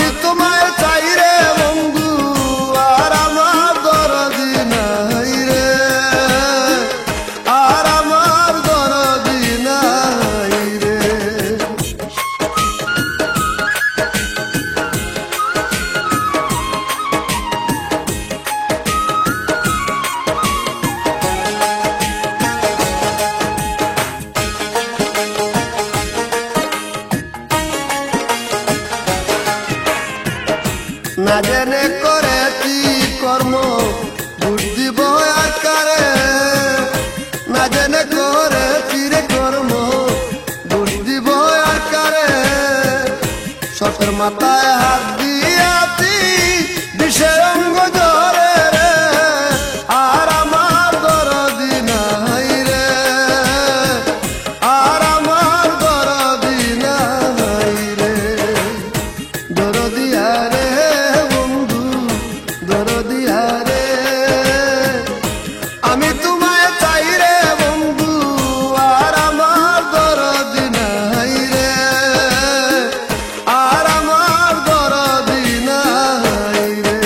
আমি তোমায় চাই রে বন্ধু, আর আমার দরদি নাই রে, আর আমার দরদি নাই রে। না জেনে করেছি কর্ম বুদ্ধি বয়াকারে, না জেনে করেছি রে কর্ম বুদ্ধি বয়াকারে। সতের মাথায় হাত দিয়াছি বিষের অঙ্গ ধরে রে, আর আমার দরদি নাই রে, আর আমার দরদি নাই রে। দরদিয়া রে বন্ধু, দরদিয়া রে, আমি তোমায় চাই রে বন্ধু, আর আমার দরদি নাই রে, আর আমার দরদি নাই রে।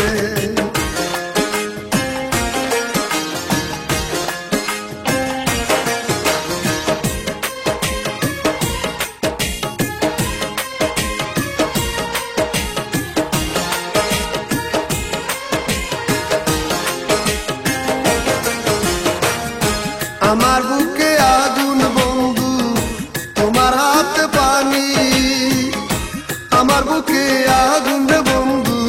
আমার বুকে আগুন বন্ধু, তোমার হাতে পানি, আমার বুকে আগুন রে বন্ধু,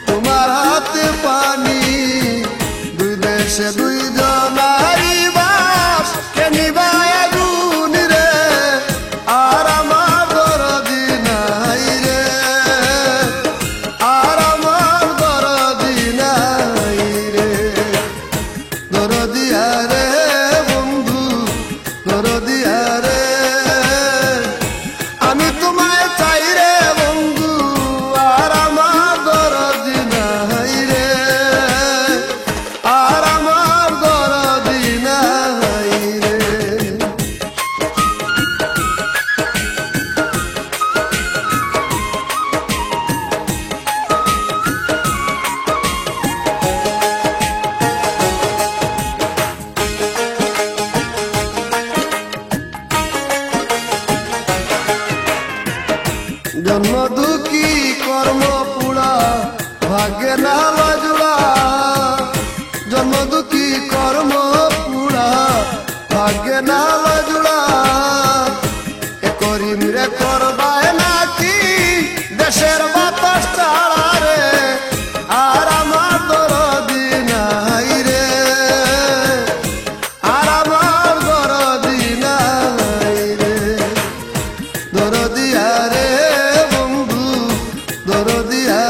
তোমার হাতে পানি। দুই দেশে দুই জনারি বাস, কে নিভায় আগুন রে, আর আমার দরদি নাই রে, আর আমার দরদি নাই রে। দরদিয়া রে বন্ধু, দরদিয়া রে, আমি তোমায় চাই রে বন্ধু, আর আমার দরদি নাই রে, আর আমার দরদি নাই রে। জন্ম দুঃখী কর্ম পুরা ভাগ্যে না লজুড়া, জন্ম দুঃখী কর্ম পুরা ভাগ্যে না লজুড়া। এ করিম রে করবায় নাকি দেশের বাতাস ছাড়া রে, আর আমার দরদি নাই রে, আর আমার দরদি নাই রে। দরদিয়া রে বন্ধু, দরদিয়া